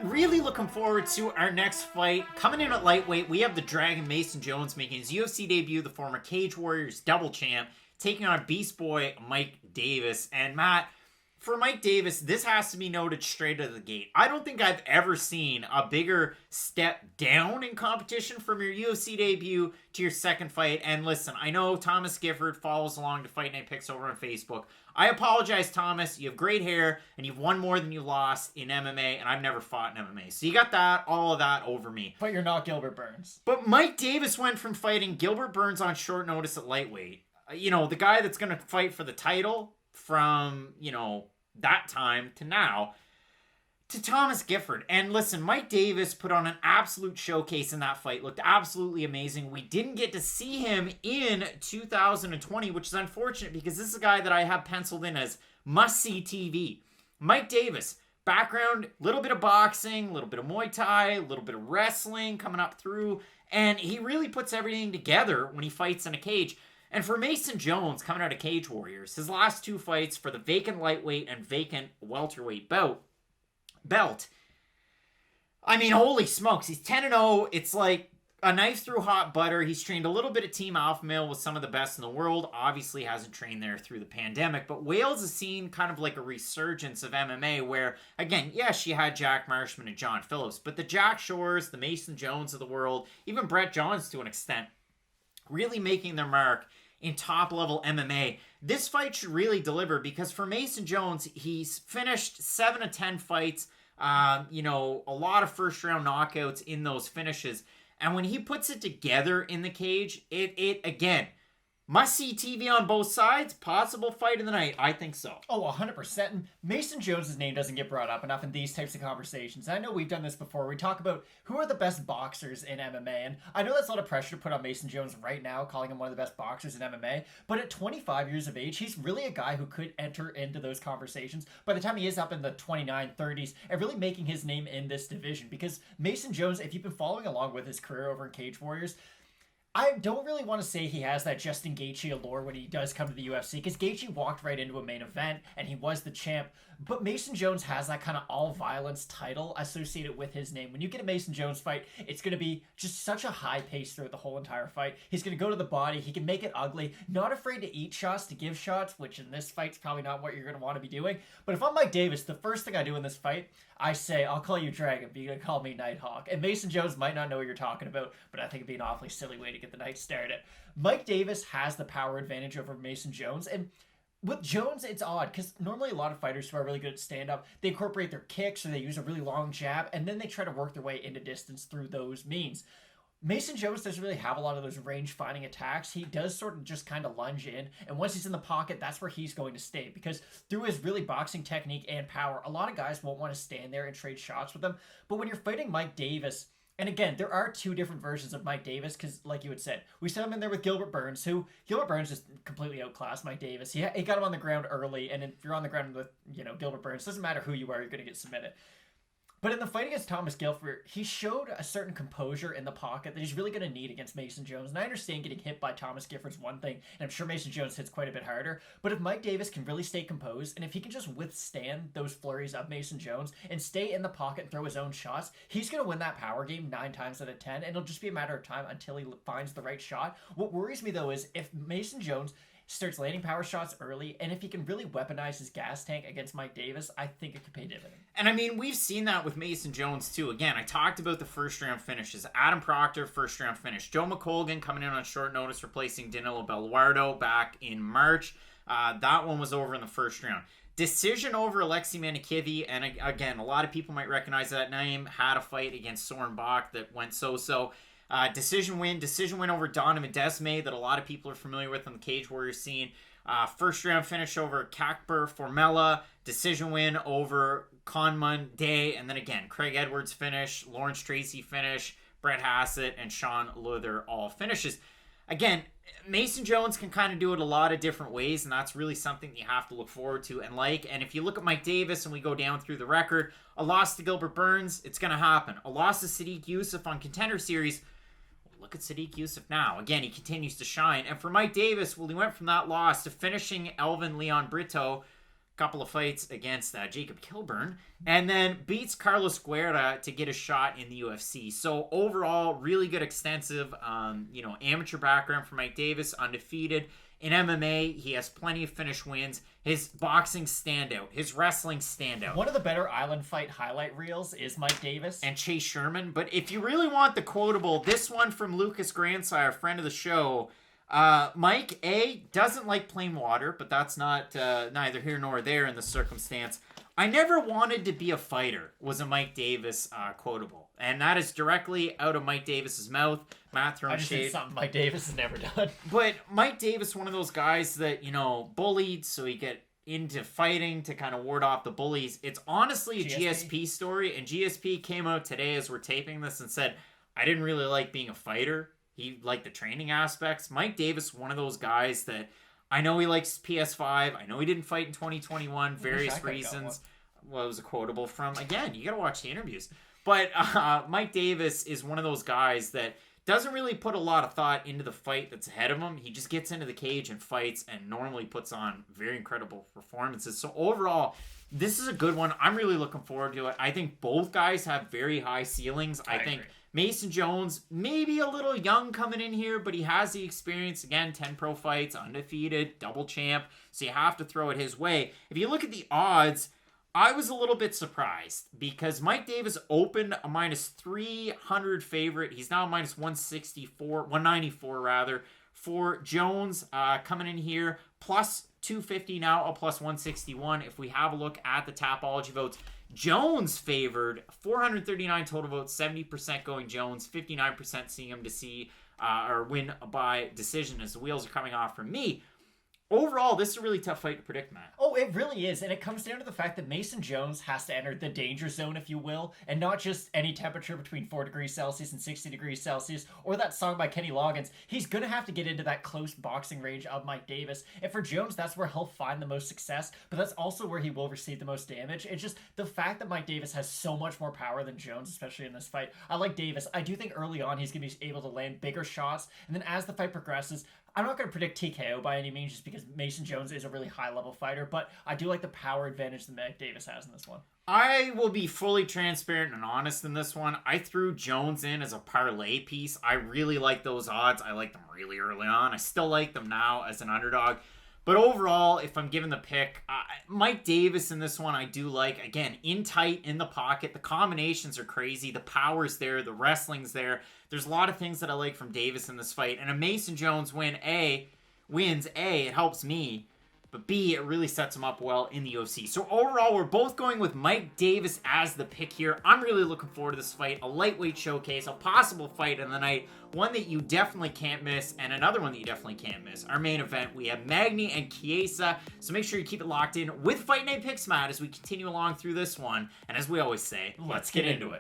Really looking forward to our next fight. Coming in at lightweight, we have the Dragon Mason Jones making his UFC debut, the former Cage Warriors double champ, taking on Beast Boy Mike Davis. And Matt, for Mike Davis, this has to be noted straight out of the gate. I don't think I've ever seen a bigger step down in competition from your UFC debut to your second fight. And listen, I know Thomas Gifford follows along to Fight Night Picks over on Facebook. I apologize, Thomas. You have great hair, and you've won more than you lost in MMA, and I've never fought in MMA. So you got that, all of that over me. But you're not Gilbert Burns. But Mike Davis went from fighting Gilbert Burns on short notice at lightweight. The guy that's going to fight for the title from, that time to now, to Thomas Gifford. And listen, Mike Davis put on an absolute showcase in that fight. Looked absolutely amazing. We didn't get to see him in 2020, which is unfortunate because this is a guy that I have penciled in as must-see TV. Mike Davis, background, little bit of boxing, a little bit of Muay Thai, a little bit of wrestling coming up through, and he really puts everything together when he fights in a cage. And for Mason Jones, coming out of Cage Warriors, his last two fights for the vacant lightweight and vacant welterweight belt, I mean, holy smokes, he's 10-0. It's like a knife through hot butter. He's trained a little bit of Team Alpha Male with some of the best in the world. Obviously hasn't trained there through the pandemic, but Wales has seen kind of like a resurgence of MMA where, again, yes, you had Jack Marshman and John Phillips, but the Jack Shores, the Mason Jones of the world, even Brett Johns to an extent, really making their mark in top-level MMA. This fight should really deliver because for Mason Jones, he's finished 7 of 10 fights, a lot of first-round knockouts in those finishes. And when he puts it together in the cage, it again, must-see TV on both sides, possible fight of the night. I think so. Oh, 100%. And Mason Jones' name doesn't get brought up enough in these types of conversations. I know we've done this before. We talk about who are the best boxers in MMA. And I know that's a lot of pressure to put on Mason Jones right now, calling him one of the best boxers in MMA. But at 25 years of age, he's really a guy who could enter into those conversations by the time he is up in the 29, 30s and really making his name in this division. Because Mason Jones, if you've been following along with his career over in Cage Warriors, I don't really want to say he has that Justin Gaethje allure when he does come to the UFC, because Gaethje walked right into a main event and he was the champ. But Mason Jones has that kind of all-violence title associated with his name. When you get a Mason Jones fight, it's going to be just such a high pace throughout the whole entire fight. He's going to go to the body. He can make it ugly. Not afraid to eat shots, to give shots, which in this fight's probably not what you're going to want to be doing. But if I'm Mike Davis, the first thing I do in this fight, I say, I'll call you Dragon, but you're going to call me Nighthawk. And Mason Jones might not know what you're talking about, but I think it'd be an awfully silly way to get the night started. Mike Davis has the power advantage over Mason Jones, and with Jones, it's odd because normally a lot of fighters who are really good at stand-up, they incorporate their kicks or they use a really long jab, and then they try to work their way into distance through those means. Mason Jones doesn't really have a lot of those range-finding attacks. He does sort of just kind of lunge in, and once he's in the pocket, that's where he's going to stay, because through his really boxing technique and power, a lot of guys won't want to stand there and trade shots with him. But when you're fighting Mike Davis, and again, there are two different versions of Mike Davis, because like you had said, we set him in there with Gilbert Burns, who Gilbert Burns just completely outclassed Mike Davis. He got him on the ground early, and if you're on the ground with Gilbert Burns, doesn't matter who you are, you're going to get submitted. But in the fight against Thomas Gifford, he showed a certain composure in the pocket that he's really going to need against Mason Jones. And I understand getting hit by Thomas Gifford's one thing, and I'm sure Mason Jones hits quite a bit harder. But if Mike Davis can really stay composed, and if he can just withstand those flurries of Mason Jones and stay in the pocket and throw his own shots, he's going to win that power game 9 times out of 10, and it'll just be a matter of time until he finds the right shot. What worries me, though, is if Mason Jones starts landing power shots early, and if he can really weaponize his gas tank against Mike Davis, I think it could pay dividend. And I mean, we've seen that with Mason Jones too. Again, I talked about the first round finishes. Adam Proctor, first round finish. Joe McColgan coming in on short notice, replacing Danilo Belluardo back in March. That one was over in the first round. Decision over Alexei Manikivi, and again, a lot of people might recognize that name. Had a fight against Soren Bach that went so-so. Decision win over Donovan Desmay that a lot of people are familiar with on the Cage Warriors scene. First round finish over Kakber Formella. Decision win over Conman Day. And then again, Craig Edwards finish, Lawrence Tracy finish, Brett Hassett and Sean Luther all finishes. Again, Mason Jones can kind of do it a lot of different ways, and that's really something you have to look forward to and like. And if you look at Mike Davis and we go down through the record, a loss to Gilbert Burns, it's going to happen. A loss to Sadiq Youssef on Contender Series, look at Sadiq Youssef now. Again, he continues to shine. And for Mike Davis, well, he went from that loss to finishing Elvin Leon Brito. couple of fights against Jacob Kilburn, and then beats Carlos Guerra to get a shot in the UFC. So overall, really good extensive, amateur background for Mike Davis, undefeated. In MMA, he has plenty of finish wins. His boxing standout, his wrestling standout. One of the better Island Fight highlight reels is Mike Davis. And Chase Sherman. But if you really want the quotable, this one from Lucas Grandsire, friend of the show. Mike A doesn't like plain water, but that's not neither here nor there in the circumstance. I never wanted to be a fighter was a Mike Davis quotable. And that is directly out of Mike Davis's mouth. Matt throwing shade. I just did something Mike Davis has never done. But Mike Davis, one of those guys that, bullied, so he get into fighting to kind of ward off the bullies. It's honestly a GSP story, and GSP came out today as we're taping this and said, I didn't really like being a fighter. He liked the training aspects. Mike Davis, one of those guys that I know he likes PS5. I know he didn't fight in 2021, various reasons. Well, it was a quotable from, again, you got to watch the interviews. But Mike Davis is one of those guys that doesn't really put a lot of thought into the fight that's ahead of him. He just gets into the cage and fights and normally puts on very incredible performances. So overall, this is a good one. I'm really looking forward to it. I think both guys have very high ceilings. I think Mason Jones, maybe a little young coming in here, but he has the experience. Again, 10 pro fights, undefeated, double champ. So you have to throw it his way. If you look at the odds, I was a little bit surprised because Mike Davis opened a minus 300 favorite. He's now minus 194 rather. For Jones coming in here, plus 250 now, a plus 161. If we have a look at the Tapology votes, Jones favored 439 total votes, 70% going Jones, 59% seeing him or win by decision as the wheels are coming off from me. Overall, this is a really tough fight to predict, Matt. Oh, it really is. And it comes down to the fact that Mason Jones has to enter the danger zone, if you will, and not just any temperature between 4 degrees Celsius and 60 degrees Celsius, or that song by Kenny Loggins. He's going to have to get into that close boxing range of Mike Davis. And for Jones, that's where he'll find the most success, but that's also where he will receive the most damage. It's just the fact that Mike Davis has so much more power than Jones, especially in this fight. I like Davis. I do think early on he's going to be able to land bigger shots, and then as the fight progresses, I'm not going to predict TKO by any means just because Mason Jones is a really high-level fighter, but I do like the power advantage that Mike Davis has in this one. I will be fully transparent and honest in this one. I threw Jones in as a parlay piece. I really like those odds. I liked them really early on. I still like them now as an underdog. But overall, if I'm given the pick, Mike Davis in this one, I do like. Again, in tight, in the pocket. The combinations are crazy. The power's there. The wrestling's there. There's a lot of things that I like from Davis in this fight. And a Mason Jones wins, it helps me. But B, it really sets him up well in the UFC. So overall, we're both going with Mike Davis as the pick here. I'm really looking forward to this fight. A lightweight showcase, a possible fight of the night. One that you definitely can't miss, and another one that you definitely can't miss. Our main event, we have Magny and Chiesa. So make sure you keep it locked in with Fight Night Picks, Matt, as we continue along through this one. And as we always say, let's get into it.